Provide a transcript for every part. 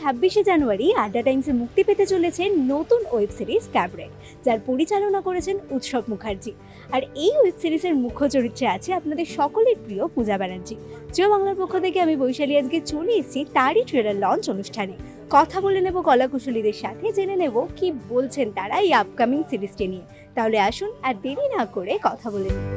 26শে জানুয়ারি আড্ডা টাইমসে মুক্তি পেতে চলেছে নতুন ওয়েব সিরিজ ক্যাবরে, যার পরিচালনা করেছেন উৎসব মুখার্জি। আর এই ওয়েব সিরিজের মুখ্য চরিত্রে আছে আপনাদের সকলের প্রিয় পূজা ব্যানার্জি। জিও বাংলার পক্ষ থেকে আমি বৈশালী আজকে চলে এসেছি তারই ট্রেলার লঞ্চ অনুষ্ঠানে। কথা বলে নেব কলাকুশলীদের সাথে, জেনে নেব কি বলছেন তারা এই আপকামিং সিরিজটি নিয়ে। তাহলে আসুন আর দেরি না করে কথা বলে নিই।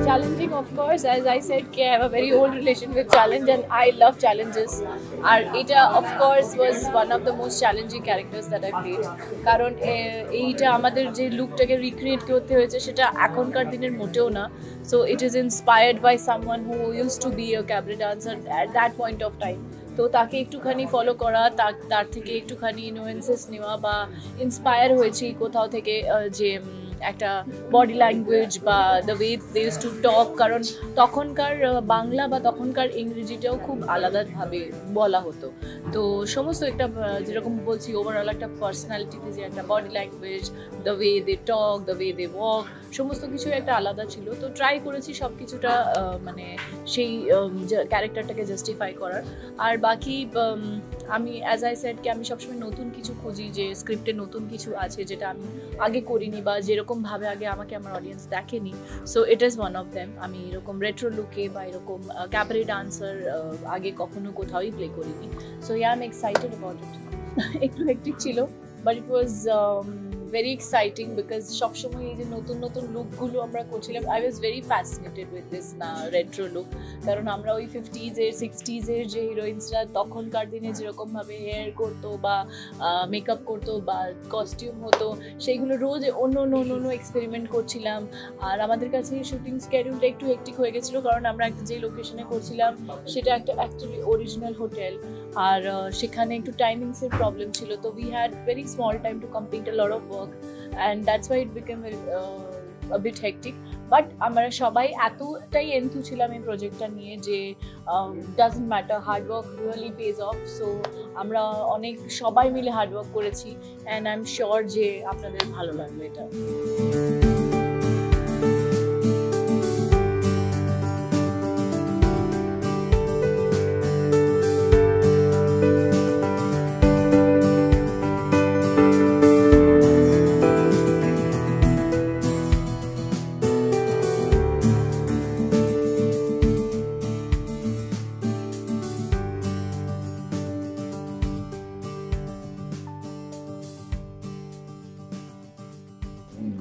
Challenging, of course, as I said, I have a very old relation with challenge and I love challenges. And Eta, of course, was one of the most challenging characters that I played. কারণ এইটা আমাদের যে লুকটাকে recreate করতে হয়েছে সেটা এখনকার দিনের মোটেও না। So it is inspired by someone who used to be a cabaret dancer at that point of time. তো তাকে একটুখানি ফলো করা, তার থেকে একটুখানি ইনফ্লুয়েন্সেস নেওয়া বা ইন্সপায়ার হয়েছি কোথাও থেকে, যে একটা বডি ল্যাঙ্গুয়েজ বা the way they use to talk. কারণ তখনকার বাংলা বা তখনকার ইংরেজিটাও খুব আলাদাভাবে বলা হতো। তো সমস্ত একটা যেরকম বলছি ওভারঅল একটা পার্সোনালিটিতে যে একটা body language, the way they talk, the way they walk, সমস্ত কিছুই একটা আলাদা ছিল। তো ট্রাই করেছি সব কিছুটা মানে সেই ক্যারেক্টারটাকে জাস্টিফাই করার। আর বাকি আমি অ্যাজ আই সেড কি আমি সবসময় নতুন কিছু খুঁজি, যে স্ক্রিপ্টে নতুন কিছু আছে যেটা আমি আগে করিনি বা যেরকমভাবে আগে আমাকে আমার অডিয়েন্স দেখেনি। So it is one of them. আমি এরকম রেট্রো লুকে বা এরকম ক্যাবারে ডান্সার আগে কখনো কোথাওই প্লে করিনি। So I am excited about it. একটু হেক্টিক ছিল, but it was very exciting because সবসময় এই যে নতুন নতুন লুকগুলো আমরা করছিলাম। I was very fascinated with this retro look. কারণ আমরা ওই 50s এর 60s এর যে হিরোইন্সরা তখনকার দিনে যেরকমভাবে হেয়ার করতো বা মেকআপ করতো বা কস্টিউম হতো, সেইগুলো রোজ অন্য অন্য এক্সপেরিমেন্ট করছিলাম। আর আমাদের কাছে শুটিং স্কেডিউলটা একটু হেক্টিক হয়ে গেছিলো, কারণ আমরা একটা যে লোকেশনে করছিলাম সেটা একটা অ্যাকচুয়ালি অরিজিনাল হোটেল। আর সেখানে একটু টাইমিংসের প্রবলেম ছিল। তো we had very small time to complete a lot of work and that's why it became a bit hectic. But আমরা সবাই এতটাই এনথু ছিলাম এই প্রজেক্টটা নিয়ে যে doesn't matter, hard work really pays off. So আমরা অনেক সবাই মিলে হার্ড ওয়ার্ক করেছি and I'm sure যে আপনাদের ভালো লাগবে এটা।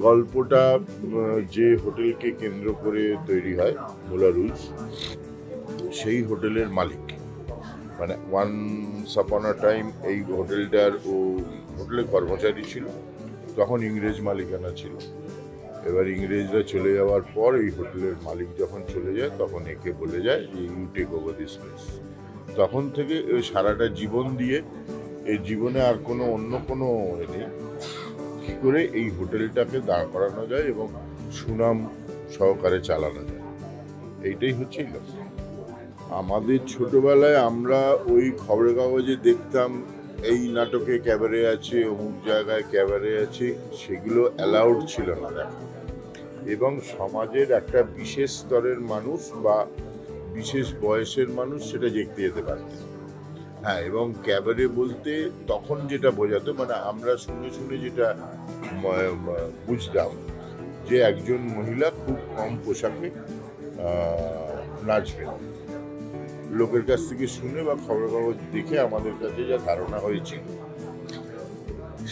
গল্পটা যে হোটেলকে কেন্দ্র করে তৈরি হয়, মোলা রুলস, সেই হোটেলের মালিক, মানে ওয়ান্স আপন আ টাইম এই হোটেলটার হোটেলের কর্মচারী ছিল, তখন ইংরেজ মালিকানা ছিল। এবার ইংরেজরা চলে যাওয়ার পর এই হোটেলের মালিক যখন চলে যায় তখন একে বলে যায় যে you take over this place. তখন থেকে সারাটা জীবন দিয়ে এই জীবনে আর অন্য কোনো নেই কী করে এই হোটেলটাকে দাঁড় করানো যায় এবং সুনাম সহকারে চালানো যায়, এইটাই হচ্ছে লক্ষ্য। আমাদের ছোটবেলায় আমরা ওই খবরের কাগজে দেখতাম এই নাটকে ক্যাবারে আছে, অমুক জায়গায় ক্যাবারে আছে, সেগুলো অ্যালাউড ছিল না দেখা। এবং সমাজের একটা বিশেষ স্তরের মানুষ বা বিশেষ বয়সের মানুষ সেটা দেখতে যেতে পারতেন। হ্যাঁ, এবং ক্যাবারে বলতে তখন যেটা বোঝাতো, মানে আমরা শুনে শুনে যেটা বুঝতাম যে একজন মহিলা খুব কম পোশাকে নাচবেন। লোকের কাছ থেকে শুনে বা খবরের কাগজ দেখে আমাদের কাছে যা ধারণা হয়েছিল,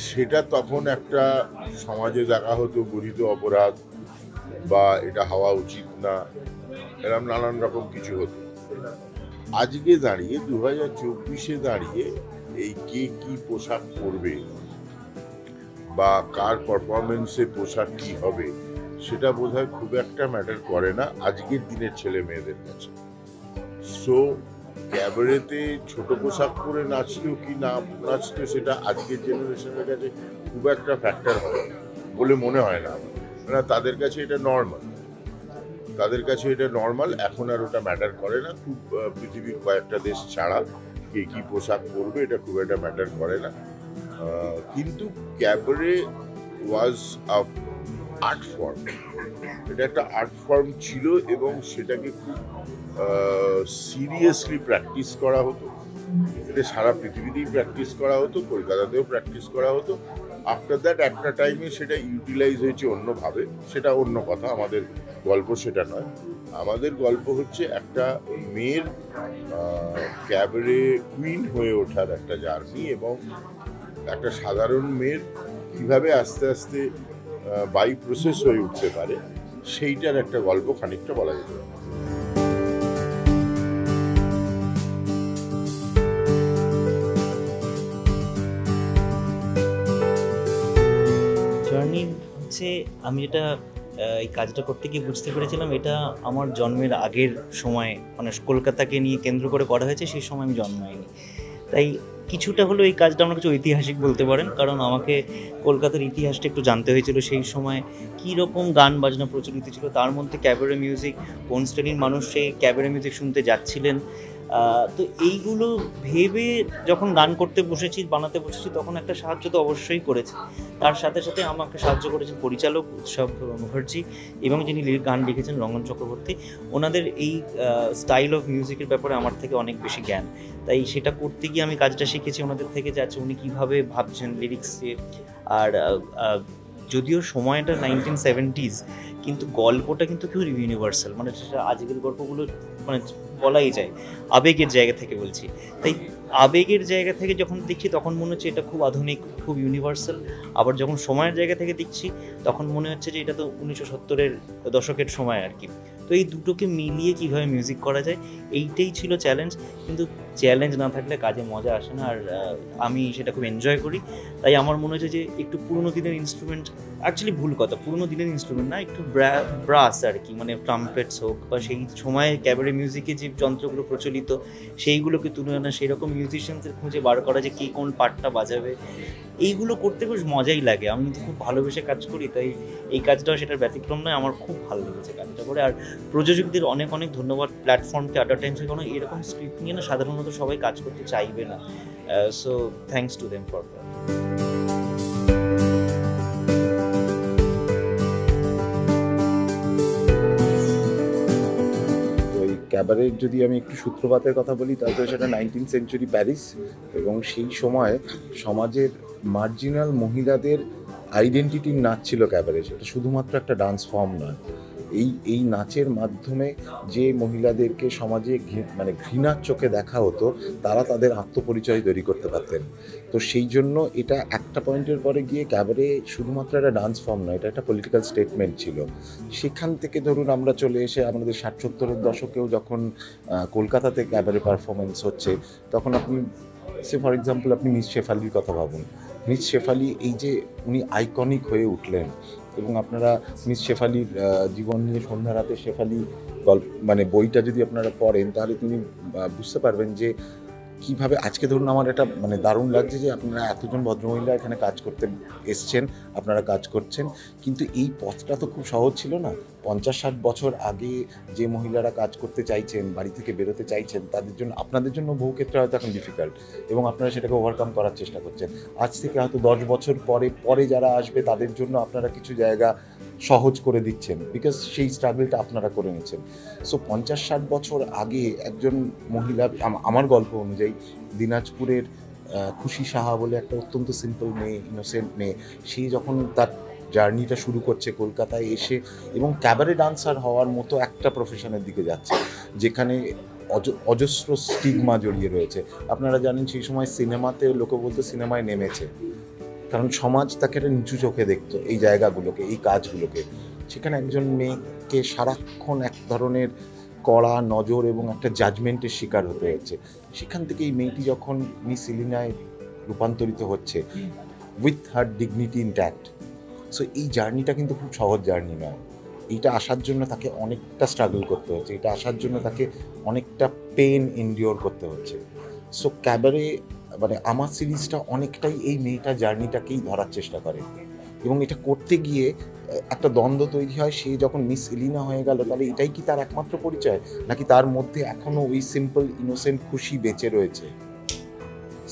সেটা তখন একটা সমাজে দেখা হতো গঠিত অপরাধ বা এটা হওয়া উচিত না, এরকম নানান রকম কিছু হতো। আজকে দাঁড়িয়ে 2024-এ দাঁড়িয়ে এই কে কি পোশাক পরবে বা কার পারফরমেন্সে পোশাক কি হবে সেটা বোধহয় খুব একটা ম্যাটার করে না আজকের দিনের ছেলে মেয়েদের কাছে। সো ক্যাবারেতে ছোট পোশাক পরে নাচতো কি না নাচতো সেটা আজকের জেনারেশনের কাছে খুব একটা ফ্যাক্টর হয় বলে মনে হয় না। মানে তাদের কাছে এটা নর্মাল, এখন আর ওটা ম্যাটার করে না। খুব পৃথিবীর কয়েকটা দেশ ছাড়া কে কি পোশাক পরবে এটা খুব একটা ম্যাটার করে না। কিন্তু ক্যাবারে ওয়াজ আ আর্ট ফর্ম, এটা একটা আর্ট ফর্ম ছিল এবং সেটাকে খুব সিরিয়াসলি প্র্যাকটিস করা হতো। এটা সারা পৃথিবীতেই প্র্যাকটিস করা হতো, কলকাতাতেও প্র্যাকটিস করা হতো। আফটার দ্যাট একটা টাইমে সেটা ইউটিলাইজ হয়েছে অন্যভাবে, সেটা অন্য কথা, আমাদের গল্প সেটা নয়। আমাদের গল্প হচ্ছে একটা মেয়ের ক্যাবারে কুইন হয়ে ওঠার একটা জার্নি, এবং একটা সাধারণ মেয়ের কীভাবে আস্তে আস্তে বাই প্রসেস হয়ে উঠতে পারে সেইটার একটা গল্প খানিকটা বলা যেতে পারে। জার্নি হচ্ছে আমি এটা এই কাজটা করতে গিয়ে বুঝতে পেরেছিলাম এটা আমার জন্মের আগের সময়, মানে কলকাতাকে নিয়ে কেন্দ্র করে করা হয়েছে, সেই সময় আমি জন্মাইনি। তাই কিছুটা হলো এই কাজটা আমার কাছে ঐতিহাসিক বলতে পারেন, কারণ আমাকে কলকাতার ইতিহাসটা একটু জানতে হয়েছিল। সেই সময় কী রকম গান বাজনা প্রচলিত ছিল, তার মধ্যে ক্যাবারে মিউজিক, কোন শ্রেণীর মানুষ সেই ক্যাবারে মিউজিক শুনতে যাচ্ছিলেন। তো এইগুলো ভেবে যখন গান করতে বসেছি, বানাতে বসেছি, তখন একটা সাহায্য তো অবশ্যই করেছে। তার সাথে সাথে আমাকে সাহায্য করেছেন পরিচালক উৎসব মুখার্জি এবং যিনি গান লিখেছেন রঙ্গন চক্রবর্তী। ওনাদের এই স্টাইল অফ মিউজিকের ব্যাপারে আমার থেকে অনেক বেশি জ্ঞান, তাই সেটা করতে গিয়ে আমি কাজটা শিখেছি ওনাদের থেকে, যাচ্ছে উনি কীভাবে ভাবছেন লিরিক্সে। আর যদিও সময়টা 1970s, কিন্তু গল্পটা কিন্তু খুব ইউনিভার্সাল, মানে সেটা আজকের গল্পগুলো মানে বলাই যায় আবেগের জায়গা থেকে বলছি। তাই আবেগের জায়গা থেকে যখন দেখছি তখন মনে হচ্ছে এটা খুব আধুনিক, খুব ইউনিভার্সাল। আবার যখন সময়ের জায়গা থেকে দেখছি তখন মনে হচ্ছে যে এটা তো 1970-এর দশকের সময় আর কি। তো এই দুটোকে মিলিয়ে কীভাবে মিউজিক করা যায়, এইটাই ছিল চ্যালেঞ্জ। কিন্তু চ্যালেঞ্জ না থাকলে কাজে মজা আসে না, আর আমি সেটা খুব এনজয় করি। তাই আমার মনে হচ্ছে যে একটু পুরোনো দিনের ইনস্ট্রুমেন্ট, অ্যাকচুয়ালি ভুল কথা, পুরোনো দিনের ইনস্ট্রুমেন্ট না, একটু ব্রাস আর কি, মানে ট্রাম্পেটস হোক বা সেই সময়ে ক্যাবারে মিউজিকে যে যন্ত্রগুলো প্রচলিত সেইগুলোকে তুলে আনা, সেই রকম মিউজিশিয়ানসের খুঁজে বার করা যে কে কোন পার্টটা বাজাবে, এইগুলো করতে বেশ মজাই লাগে। আমি তো খুব ভালোবেসে কাজ করি, তাই এই কাজটাও সেটার ব্যতিক্রম নয়। আমার খুব ভালো লেগেছে কাজটা করে। আর প্রযোজকদের অনেক অনেক ধন্যবাদ, প্ল্যাটফর্মকে, আডার টাইমসকে, কারণ এরকম স্ক্রিপ্ট নিয়ে না সাধারণত সবাই কাজ করতে চাইবে না। So thanks to them for that. ক্যাবারের যদি আমি একটু সূত্রপাতের কথা বলি, তাহলে সেটা 19th সেঞ্চুরি প্যারিস, এবং সেই সময় সমাজের মার্জিনাল মহিলাদের আইডেন্টিটির নাচ ছিল ক্যাবারে। সেটা শুধুমাত্র একটা ডান্স ফর্ম নয়, এই নাচের মাধ্যমে যে মহিলাদেরকে সমাজে মানে ঘৃণার চোখে দেখা হতো, তারা তাদের আত্মপরিচয় তৈরি করতে পারতেন। তো সেই জন্য এটা একটা পয়েন্টের পরে গিয়ে ক্যাবারে শুধুমাত্র একটা ডান্স ফর্ম নয়, এটা একটা পলিটিক্যাল স্টেটমেন্ট ছিল। সেখান থেকে ধরুন আমরা চলে এসে আমাদের 60-70-এর দশকেও যখন কলকাতাতে ক্যাবারে পারফরমেন্স হচ্ছে, তখন আপনি ফর এক্সাম্পল আপনি মিস শেফালির কথা ভাবুন। মিস শেফালি এই যে উনি আইকনিক হয়ে উঠলেন, এবং আপনারা মিস শেফালির জীবন নিয়ে সন্ধ্যা রাতে শেফালি গল্প মানে বইটা যদি আপনারা পড়েন, তাহলে তিনি বুঝতে পারবেন যে কীভাবে আজকে ধরুন আমার এটা মানে দারুণ লাগছে যে আপনারা এতজন ভদ্রমহিলা এখানে কাজ করতে এসছেন, আপনারা কাজ করছেন। কিন্তু এই পথটা তো খুব সহজ ছিল না। 50-60 বছর আগে যে মহিলারা কাজ করতে চাইছেন, বাড়ি থেকে বেরোতে চাইছেন, তাদের জন্য, আপনাদের জন্য বহু ক্ষেত্রে হয়তো এখন ডিফিকাল্ট, এবং আপনারা সেটাকে ওভারকাম করার চেষ্টা করছেন। আজ থেকে হয়তো 10 বছর পরে যারা আসবে তাদের জন্য আপনারা কিছু জায়গা সহজ করে দিচ্ছেন, বিকজ সেই স্ট্রাগলটা আপনারা করে নিচ্ছেন। সো 50-60 বছর আগে একজন মহিলা, আমার গল্প অনুযায়ী দিনাজপুরের খুশি সাহা বলে একটা অত্যন্ত সিম্পল মেয়ে, ইনোসেন্ট মেয়ে, সেই যখন তার জার্নিটা শুরু করছে কলকাতায় এসে, এবং ক্যাবারে ডান্সার হওয়ার মতো একটা প্রফেশনের দিকে যাচ্ছে যেখানে অজস্র স্টিগমা জড়িয়ে রয়েছে। আপনারা জানেন সেই সময় সিনেমাতে লোকে বলতো সিনেমায় নেমেছে, কারণ সমাজ তাকে একটা নিচু চোখে দেখতো এই জায়গাগুলোকে, এই কাজগুলোকে। সেখানে একজন মেয়েকে সারাক্ষণ এক ধরনের কড়া নজর এবং একটা জাজমেন্টের শিকার হতে হচ্ছে। সেখান থেকে এই মেয়েটি যখন মিস ইলিনায় রূপান্তরিত হচ্ছে with her dignity intact, so এই জার্নিটা কিন্তু খুব সহজ জার্নি নয়। এইটা আসার জন্য তাকে অনেকটা স্ট্রাগল করতে হচ্ছে, এটা আসার জন্য তাকে অনেকটা পেন এনডিওর করতে হচ্ছে। সো ক্যাবারে মানে আমার সিরিজটা অনেকটাই এই মেয়েটার জার্নিটাকেই ধরার চেষ্টা করে, এবং এটা করতে গিয়ে একটা দ্বন্দ্ব তৈরি হয়। সে যখন মিস ইলিনা হয়ে গেল, তাহলে এটাই কি তার একমাত্র পরিচয়, নাকি তার মধ্যে এখনও ওই সিম্পল ইনোসেন্ট খুশি বেঁচে রয়েছে?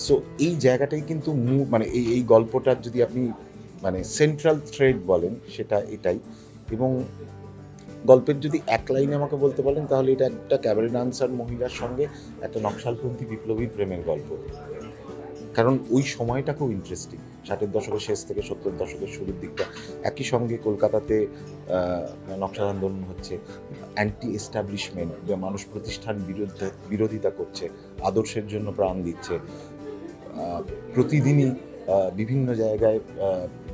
সো এই জায়গাটাই কিন্তু মানে এই গল্পটার যদি আপনি মানে সেন্ট্রাল থ্রেড বলেন সেটা এটাই। এবং গল্পের যদি এক লাইনে আমাকে বলতে বলেন তাহলে এটা একটা ক্যাবারে ডান্সার মহিলার সঙ্গে একটা নকশালপন্থী বিপ্লবীর প্রেমের গল্প। কারণ ওই সময়টা খুব ইন্টারেস্টিং, 60-এর দশকের শেষ থেকে 70-এর দশকের শুরুর দিকটা। একই সঙ্গে কলকাতাতে নকশাল আন্দোলন হচ্ছে, অ্যান্টি এস্টাবলিশমেন্ট, মানুষ প্রতিষ্ঠান বিরোধিতা করছে, আদর্শের জন্য প্রাণ দিচ্ছে। প্রতিদিনই বিভিন্ন জায়গায়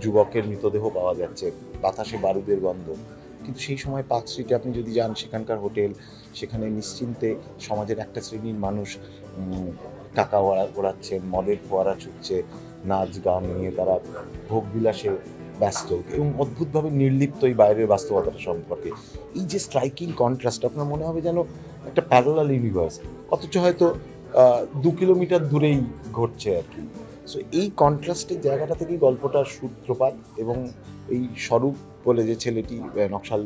যুবকের মৃতদেহ পাওয়া যাচ্ছে, বাতাসে বারুদের গন্ধ। কিন্তু সেই সময় পার্ক স্ট্রিটে আপনি যদি যান, সেখানকার হোটেল, সেখানে নিশ্চিন্তে সমাজের একটা শ্রেণীর মানুষ টাকা ওড়াচ্ছেন, মদের ফোয়ারা ছুটছে, নাচ গান নিয়ে তারা ভোগ বিলাসে ব্যস্ত এবং অদ্ভুতভাবে নির্লিপ্ত এই বাইরের বাস্তবতাটা সম্পর্কে। এই যে স্ট্রাইকিং কন্ট্রাস্ট, আপনার মনে হবে যেন একটা প্যারালাল ইউনিভার্স, অথচ হয়তো 2 কিলোমিটার দূরেই ঘটছে আর কি। সো এই কন্ট্রাস্টের জায়গাটা থেকেই গল্পটার সূত্রপাত। এবং এই স্বরূপ বলে যে ছেলেটি নকশাল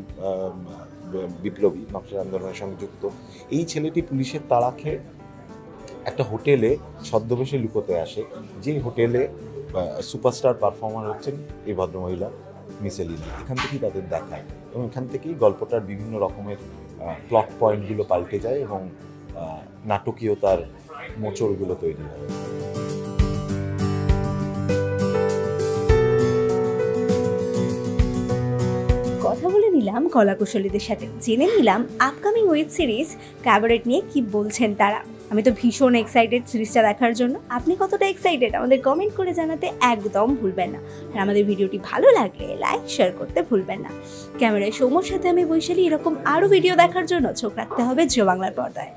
বিপ্লবী, নকশাল আন্দোলনের সঙ্গে যুক্ত, এই ছেলেটি পুলিশের তাড়া খেয়ে একটা হোটেলে ছদ্মবেশে লুকোতে আসে, যে হোটেলে সুপারস্টার পারফর্মার হচ্ছেন এই ভদ্রমহিলা মিস এলিনা। এখান থেকেই তাদের দেখা, এবং এখান থেকেই গল্পটার বিভিন্ন রকমের প্লট পয়েন্টগুলো পাল্টে যায় এবং নাটকীয়তার মোচড়গুলো তৈরি হয়। কথা বলে নিলাম কলাকুশলীদের সাথে, জেনে নিলাম আপকামিং ওয়েব সিরিজ ক্যাবারেট নিয়ে কি বলছেন তারা। আমি তো ভীষণ এক্সাইটেড সিরিজটা দেখার জন্য। আপনি কতটা এক্সাইটেড আমাদের কমেন্ট করে জানাতে একদম ভুলবেন না। আর আমাদের ভিডিওটি ভালো লাগলে লাইক শেয়ার করতে ভুলবেন না। ক্যামেরায় সৌম্যর সাথে আমি বৈশালী। এরকম আরও ভিডিও দেখার জন্য চোখ রাখতে হবে জিও বাংলার পর্দায়।